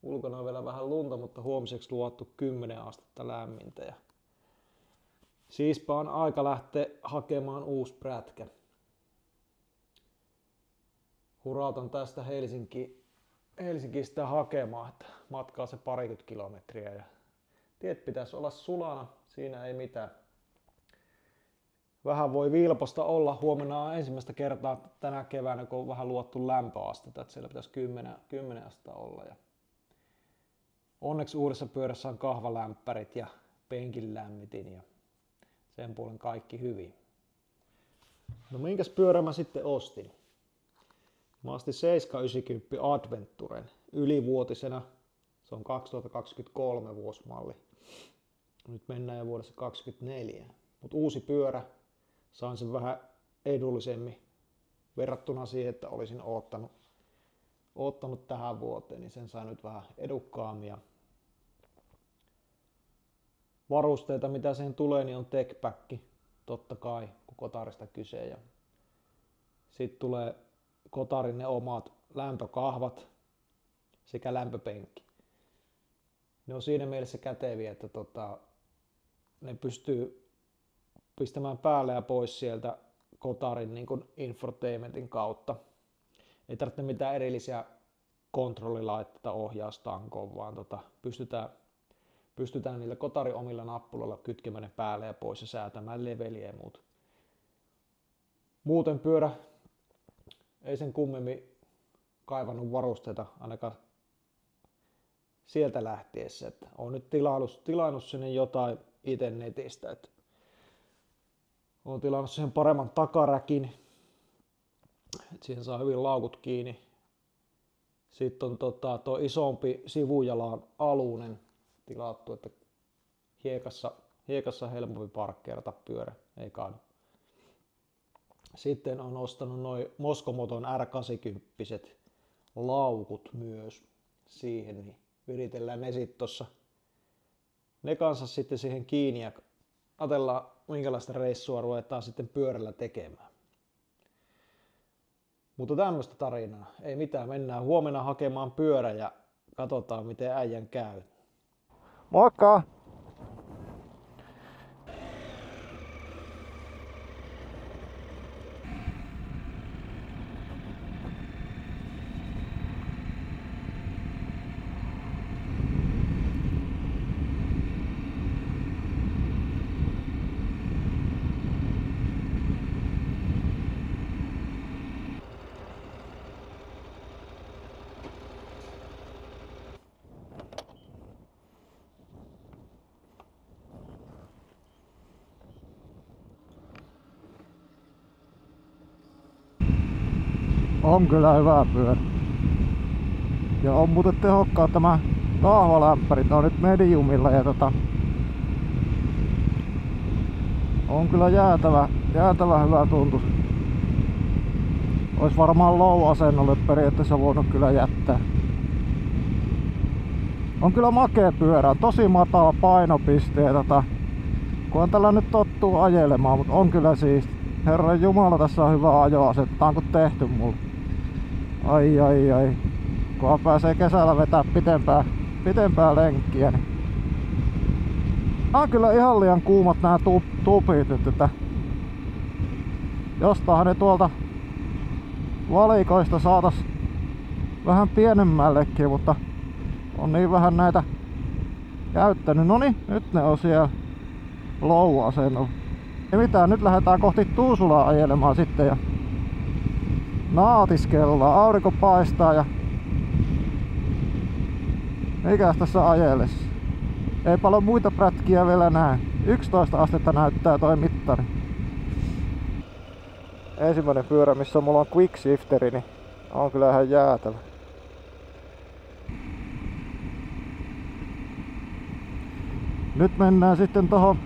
Ulkona on vielä vähän lunta, mutta huomiseksi luvattu 10 astetta lämmintä. Ja siispä on aika lähteä hakemaan uusi prätkä. Hurautan tästä Helsingistä hakemaan, että matkaa se parikymmentä kilometriä. Ja tiet pitäisi olla sulana, siinä ei mitään. Vähän voi vilposta olla. Huomenna on ensimmäistä kertaa tänä keväänä, kun on vähän luottu lämpöastetta, että siellä pitäisi 10 astetta olla. Ja onneksi uudessa pyörässä on kahvalämpärit ja penkin lämmitin ja sen puolen kaikki hyvin. No minkäs pyörä mä sitten ostin? Mä ostin 790 Adventuren ylivuotisena. Se on 2023 vuosimalli. Nyt mennään jo vuodessa 2024. Mutta uusi pyörä. Sain sen vähän edullisemmin verrattuna siihen, että olisin oottanut tähän vuoteen, niin sen sain nyt vähän edukkaammin. Varusteita, mitä siihen tulee, niin on techpack, totta kai, kun kotarista kyse. Ja sitten tulee kotarin ne omat lämpökahvat sekä lämpöpenkki. Ne on siinä mielessä käteviä, että ne pystyy pistämään päälle ja pois sieltä kotarin niin kuin infotainmentin kautta. Ei tarvitse mitään erillisiä kontrollilaitteita ohjaustankoon, vaan pystytään niillä kotarin omilla nappuloilla kytkemään ne päälle ja pois ja säätämään leveliä ja muut. Muuten pyörä ei sen kummemmin kaivannut varusteita ainakaan sieltä lähtiessä. Että olen nyt tilannut sinne jotain itse netistä. Että olen tilannut siihen paremman takaräkin. Että siihen saa hyvin laukut kiinni. Sitten on tuo isompi sivujalan alunen tilattu, että hiekassa helpompi parkkeerata pyörä, ei kaadu. Sitten on ostanut noin Moskomoton R80 laukut myös siihen, niin viritellään ne sitten tossa. Ne kanssa sitten siihen kiinni ja ajatellaan minkälaista reissua ruvetaan sitten pyörällä tekemään. Mutta tämmöistä tarinaa, ei mitään, mennään huomenna hakemaan pyörä ja katsotaan miten äijän käy. Moikka! On kyllä hyvä pyörä. Ja on muuten tehokkaat tämä kahvalämpärit, ne on nyt mediumilla ja on kyllä jäätävä hyvä tuntus. Ois varmaan low-asennolle periaatteessa voinut kyllä jättää. On kyllä makea pyörä, tosi matala painopiste ja kun tällä nyt tottuu ajelemaan, mutta on kyllä siisti. Herran Jumala, tässä on hyvä ajoasento, tää on kun tehty mulle. Ai. Kunhan pääsee kesällä vetää pitempää lenkkiä, niin nää on kyllä ihan liian kuumat nää tupit nyt, että jostahan ne tuolta valikoista saatas vähän pienemmällekin, mutta on niin vähän näitä käyttänyt. Noniin, nyt ne on siellä low-asennolla. Ei mitään, nyt lähdetään kohti Tuusulaa ajelemaan sitten ja naatiskellaan. Aurinko paistaa ja mikäs tässä ajelessa? Ei paljon muita prätkiä vielä näe. 11 astetta näyttää toi mittari. Ensimmäinen pyörä, missä mulla on quick shifteri, niin on kyllä ihan jäätävä. Nyt mennään sitten tohon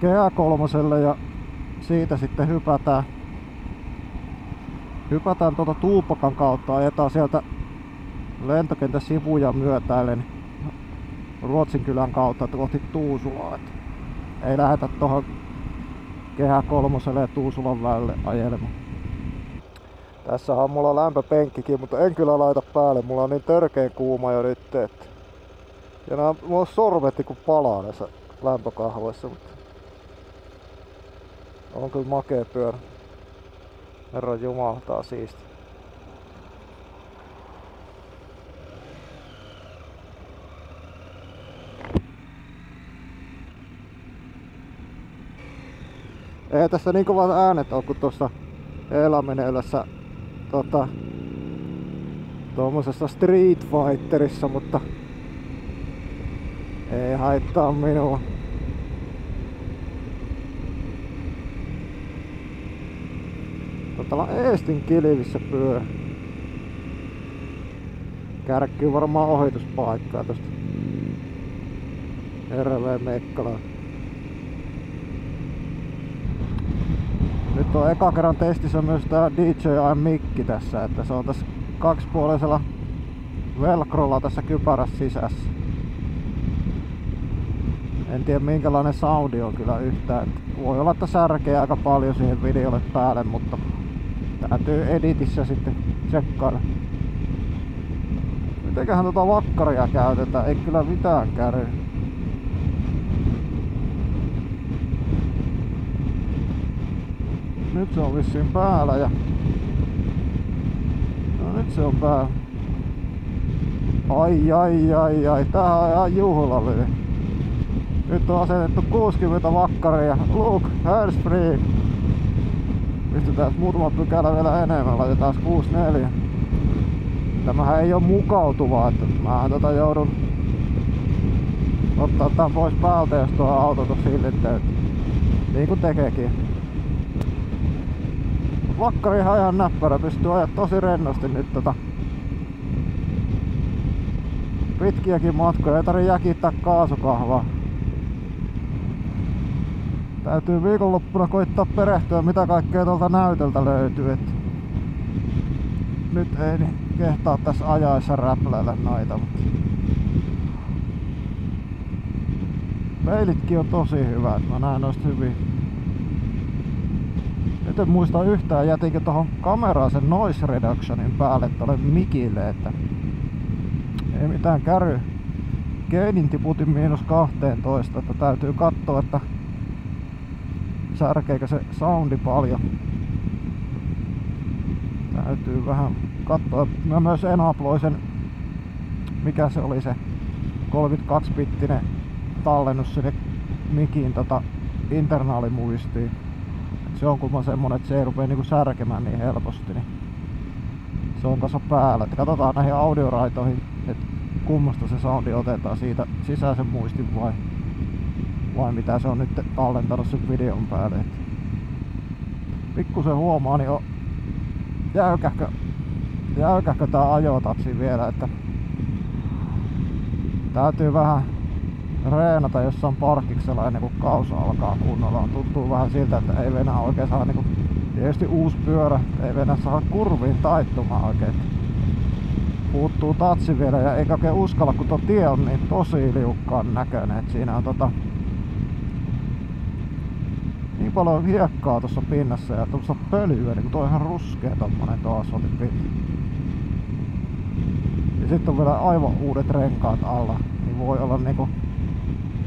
GA3 ja siitä sitten hypätään tuota Tuupakan kautta, ajetaan sieltä lentokentän sivuja myötäillen Ruotsinkylän kautta kohti Tuusulaa. Ei lähdetä tuohon GA3 ja Tuusulan väylälle ajelemaan. Tässä on mulla lämpöpenkkikin, mutta en kyllä laita päälle. Mulla on niin törkeen kuuma jo nyt, että... Ja mulla on sormetti kun palaa näissä lämpökahvoissa, mutta... On kyllä makea pyörä. Herran jumala, tää on siisti. Ei tässä niin kovat äänet oo kuin tuossa Eläminelässä tuommoisessa Street Fighterissa, mutta ei haittaa minua. Täällä Eestin kilvissä pyörä. Kärkkyy varmaan ohituspaikkaa tosta RV Mekkalaan. Nyt on eka kerran testissä myös tää DJI-mikki tässä, että se on tässä kaksipuolisella velcrolla tässä kypärässä sisässä. En tiedä minkälainen soundi on kyllä yhtään. Voi olla, että särkee aika paljon siihen videolle päälle, mutta täytyy editissä sitten tsekkailla. Mitenköhän tota vakkaria käytetään? Ei kyllä mitään käy. Nyt se on vissiin päällä ja... No nyt se on päällä. Ai. Tää on ihan juhlallinen. Nyt on asetettu 60 vakkaria. Look, handsfree. Pistetään muutama pykälä vielä enemmän. Laitetaan 64. Tämähän ei oo mukautuvaa, että mähän joudun ottaa tän pois päältä, jos tuo auto tossa hillittyy. Niin kuin tekeekin. Vakkari ihan ihan näppärä, pystyy ajaa tosi rennosti nyt pitkiäkin matkoja, ei tarvii jäkittää kaasukahvaa. Täytyy viikonloppuna koittaa perehtyä mitä kaikkea tuolta näytöltä löytyy. Et nyt ei niin kehtaa tässä ajaessa räpläillä noita. Peilitkin on tosi hyvät, mä näen noista hyvin. Nyt en muista yhtään, jätinkö tohon kameraan sen noise reductionin päälle tuolle mikille, että ei mitään käry. Gainin tiputin -12, että täytyy katsoa, että särkeekö se soundi paljon. Täytyy vähän katsoa. Mä myös enabloin sen, mikä se oli se 32-bittinen tallennus sinne mikin internaalimuistiin. Se on kumman semmonen, että se ei rupee niinku särkemään niin helposti, niin se on tässä päällä. Et katsotaan näihin audioraitoihin, että kummasta se soundi otetaan, siitä sisäisen muistin vai mitä se on nyt tallentanut sen videon päälle. Et pikkusen huomaa, niin on jäykähkö tää ajotatsi vielä, että täytyy vähän reenata jossain parkiksella ennen kuin kausa alkaa kunnolla. Tuntuu vähän siltä, että ei Venä oikein saa niinku, tietysti uusi pyörä, ei Venä saa kurviin taittumaan oikein. Puuttuu tatsi vielä ja eikä oikein uskalla, kun tuo tie on niin tosi liukkaan näköinen, että siinä on niin paljon hiekkaa tuossa pinnassa ja tuossa pölyä, niin tuo on ihan ruskea tommonen tuo asfaltin pinta. Ja sitten on vielä aivan uudet renkaat alla, niin voi olla niinku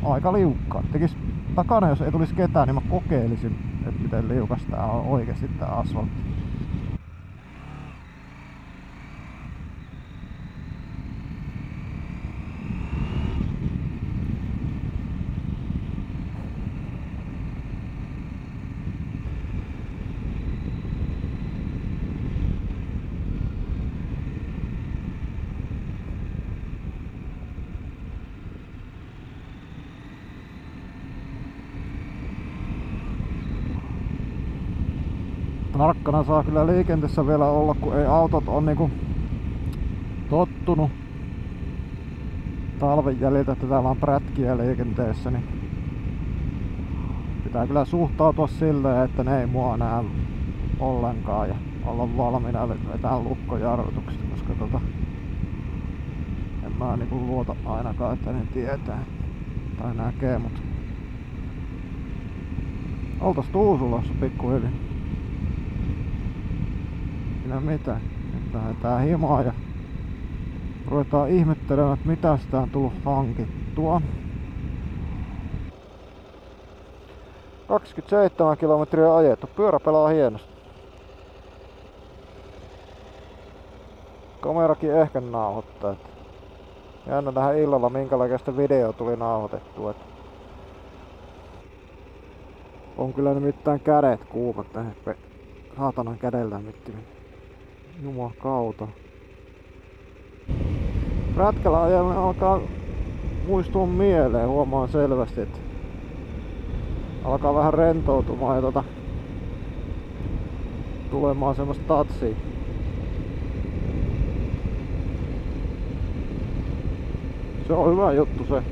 aika liukkaa. Tekis takana, jos ei tulisi ketään, niin mä kokeilisin, että miten liukas tää on oikeesti tää asfaltti. Tarkkana saa kyllä liikenteessä vielä olla, kun ei autot on niinku tottunut talven jäljiltä, että täällä on prätkiä liikenteessä, niin pitää kyllä suhtautua silleen, että ne ei mua näe ollenkaan ja olla valmiina vetää lukkojarrutukset, koska en mä niinku luota ainakaan, että ne tietää tai näkee, mut oltais Tuusulassa pikkuhiljaa. siinä mitään. Nyt lähdetään himaan ja ruvetaan ihmettelemään, että mitä sitä on tullut hankittua. 27 kilometriä ajettu. Pyörä pelaa hienosti. Kamerakin ehkä nauhoittaa. Jännä nähdä illalla minkälaista video tuli nauhoitettua. On kyllä nimittäin kädet kuumat tähän saatanan kädenlämmittimen. Jumakauta. Prätkällä ajalla alkaa muistua mieleen, huomaan selvästi, että alkaa vähän rentoutumaan ja tulemaan semmoista tatsia. Se on hyvä juttu se.